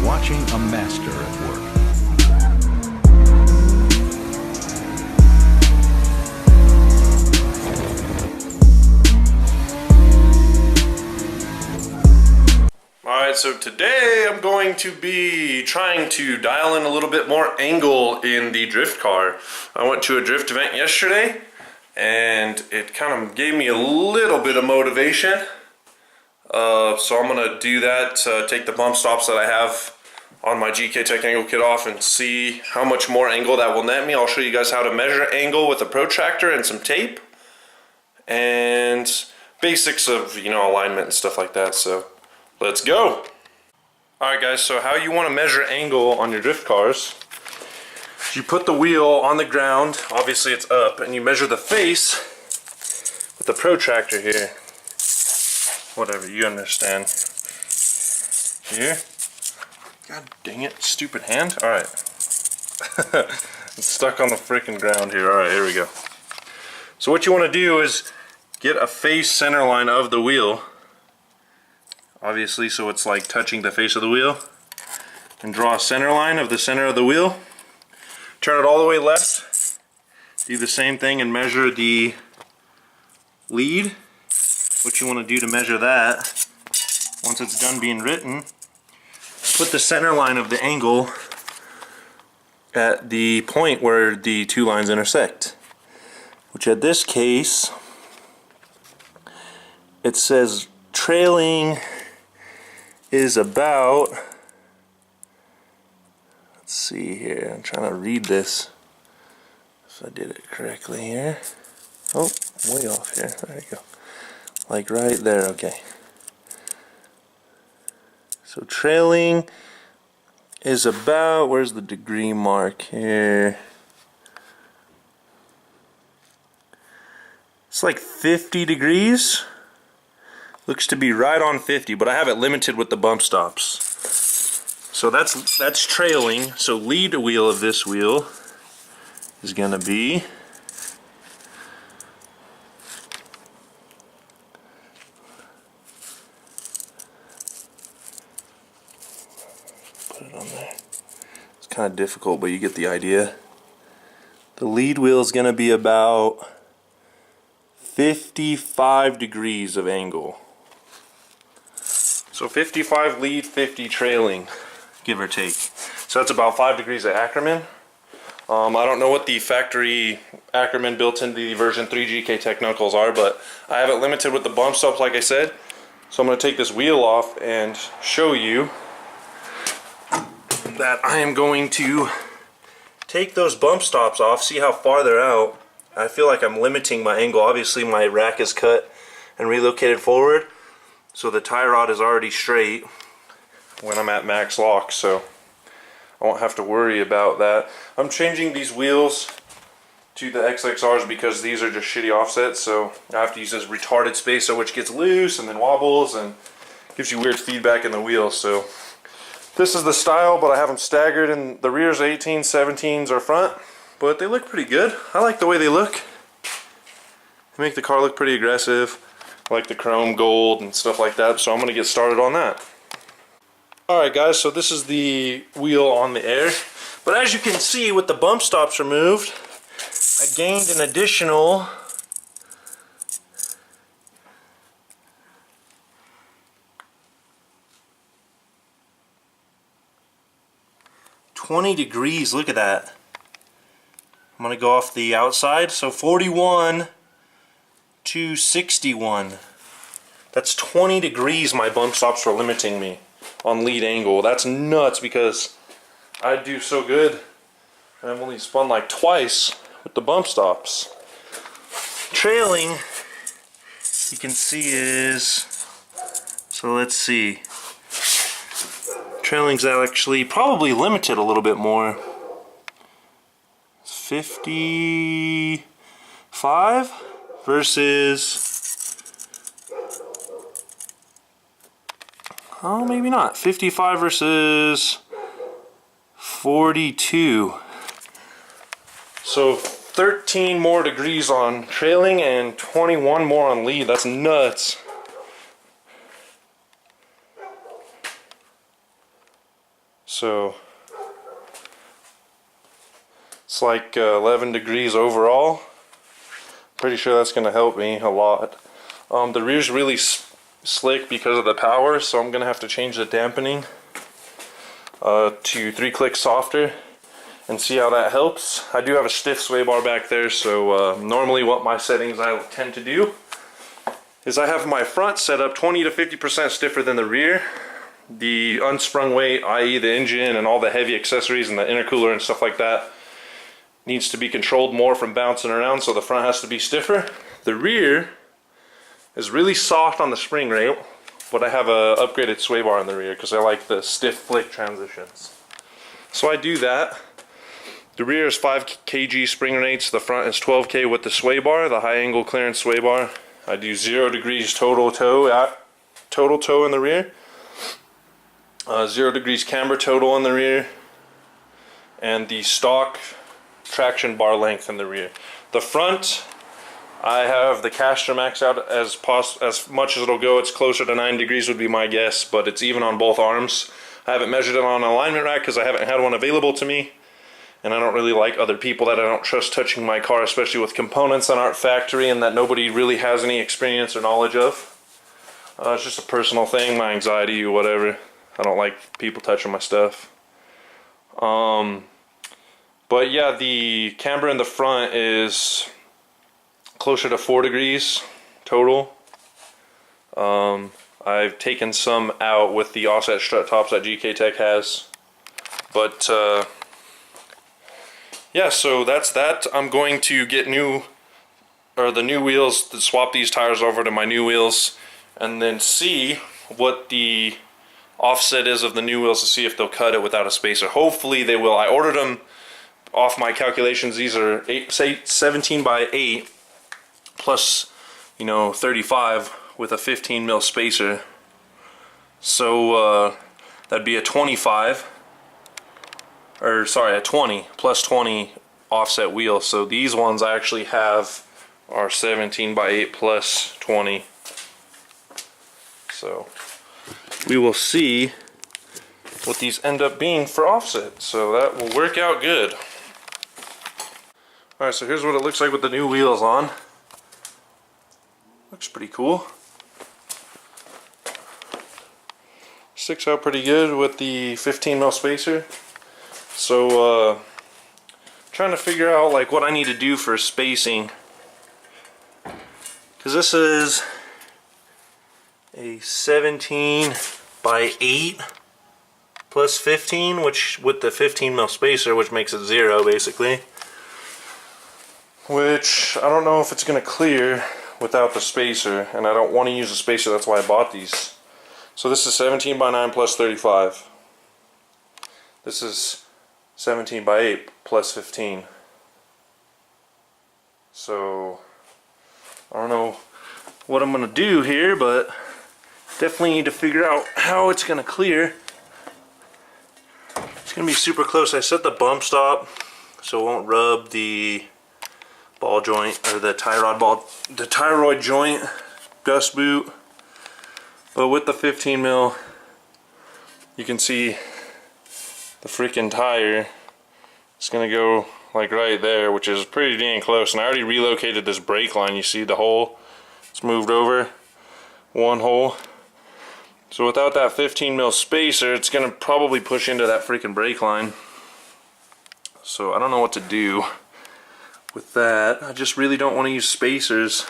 watching a master at work. Alright, so today I'm going to be trying to dial in a little bit more angle in the drift car. I went to a drift event yesterday and it kind of gave me a little bit of motivation. So I'm going to do that, take the bump stops that I have on my GK Tech angle kit off and see how much more angle that will net me. I'll show you guys how to measure angle with a protractor and some tape and basics of, alignment and stuff like that. So let's go. Alright guys, so how you want to measure angle on your drift cars, you put the wheel on the ground, obviously it's up, and you measure the face with the protractor here. Whatever, you understand. Here. God dang it, stupid hand. Alright. It's stuck on the freaking ground here. Alright, here we go. So what you want to do is get a face center line of the wheel. Obviously, so it's like touching the face of the wheel. And draw a center line of the center of the wheel. Turn it all the way left. Do the same thing and measure the lead. What you want to do to measure that, once it's done being written, put the center line of the angle at the point where the two lines intersect. Which at this case, it says trailing is about, let's see here, I'm trying to read this if I did it correctly here. Oh, way off here, there you go. Like right there, okay. So trailing is about, where's the degree mark here? It's like 50 degrees. Looks to be right on 50, but I have it limited with the bump stops. So that's trailing. So lead wheel of this wheel is gonna be on there. It's kind of difficult, but you get the idea. The lead wheel is going to be about 55 degrees of angle. So 55 lead, 50 trailing, give or take. So that's about 5 degrees of Ackerman. I don't know what the factory Ackerman built into the version 3 GK Tech knuckles are, but I have it limited with the bump stops like I said. So I'm going to take this wheel off and show you that I am going to take those bump stops off, see how far they're out. I feel like I'm limiting my angle. Obviously my rack is cut and relocated forward, so the tie rod is already straight when I'm at max lock, so I won't have to worry about that. I'm changing these wheels to the XXRs because these are just shitty offsets, so I have to use this retarded spacer which gets loose and then wobbles and gives you weird feedback in the wheel. So this is the style, but I have them staggered, and the rear's 18s, 17s are front, but they look pretty good. I like the way they look. They make the car look pretty aggressive. I like the chrome gold and stuff like that, so I'm gonna get started on that. Alright guys, so this is the wheel on the air, but as you can see with the bump stops removed, I gained an additional 20 degrees. Look at that. I'm going to go off the outside, so 41 to 61. That's 20 degrees my bump stops were limiting me on lead angle. That's nuts because I do so good and I've only spun like twice with the bump stops. Trailing, you can see is, so let's see, trailing's actually probably limited a little bit more. 55 versus, oh maybe not, 55 versus 42. So 13 more degrees on trailing and 21 more on lead. That's nuts. So it's like 11 degrees overall. Pretty sure that's going to help me a lot. The rear's really slick because of the power, so I'm going to have to change the dampening to 3 clicks softer and see how that helps. I do have a stiff sway bar back there, so normally what my settings I tend to do is I have my front set up 20 to 50% stiffer than the rear. The unsprung weight, i.e. the engine and all the heavy accessories and the intercooler and stuff like that, needs to be controlled more from bouncing around, so the front has to be stiffer. The rear is really soft on the spring rate, but I have a upgraded sway bar in the rear because I like the stiff flick transitions. So I do that. The rear is 5 kg spring rates, the front is 12K with the sway bar, the high angle clearance sway bar. I do 0 degrees total toe in the rear, 0 degrees camber total in the rear, and the stock traction bar length in the rear. The front, I have the caster max out as much as it'll go. It's closer to 9 degrees would be my guess, but it's even on both arms. I haven't measured it on an alignment rack because I haven't had one available to me, and I don't really like other people that I don't trust touching my car, especially with components that aren't factory and that nobody really has any experience or knowledge of. It's just a personal thing, my anxiety or whatever. I don't like people touching my stuff. But yeah, the camber in the front is closer to 4 degrees total. I've taken some out with the offset strut tops that GK Tech has. But yeah, so that's that. I'm going to get the new wheels, to swap these tires over to my new wheels, and then see what the offset is of the new wheels to see if they'll cut it without a spacer. Hopefully they will. I ordered them off my calculations. These are 17 by 8 plus, 35 with a 15 mil spacer. So that'd be a 25. Or sorry, a 20 plus 20 offset wheel. So these ones I actually have are 17 by 8 plus 20. So we will see what these end up being for offset. So that will work out good. Alright, so here's what it looks like with the new wheels on. Looks pretty cool. Sticks out pretty good with the 15 mil spacer. So trying to figure out like what I need to do for spacing, because this is a 17 by 8 plus 15, which with the 15 mil spacer, which makes it 0 basically, which I don't know if it's gonna clear without the spacer, and I don't want to use a spacer. That's why I bought these. So this is 17 by 9 plus 35. This is 17 by 8 plus 15. So I don't know what I'm gonna do here, but definitely need to figure out how it's gonna clear. It's gonna be super close. I set the bump stop so it won't rub the ball joint or the tie rod joint gust boot. But with the 15 mil, you can see the freaking tire is gonna go like right there, which is pretty dang close. And I already relocated this brake line. You see the hole? It's moved over one hole. So without that 15 mil spacer, it's gonna probably push into that freaking brake line. So I don't know what to do with that. I just really don't want to use spacers.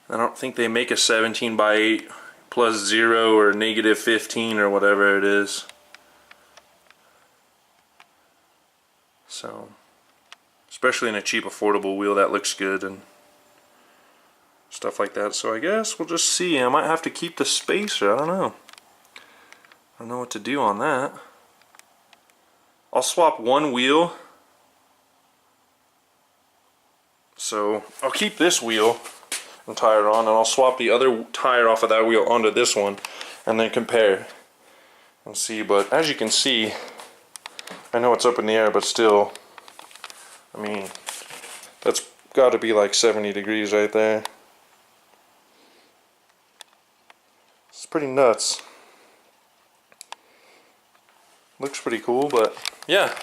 I don't think they make a 17 by 8 plus 0 or negative 15 or whatever it is. So, especially in a cheap affordable wheel, that looks good and stuff like that. So I guess we'll just see. I might have to keep the spacer. I don't know. I don't know what to do on that. I'll swap one wheel. So I'll keep this wheel and tire on, and I'll swap the other tire off of that wheel onto this one and then compare and see. But as you can see, I know it's up in the air, but still, I mean, that's got to be like 70 degrees right there. It's pretty nuts. looks pretty cool, but yeah,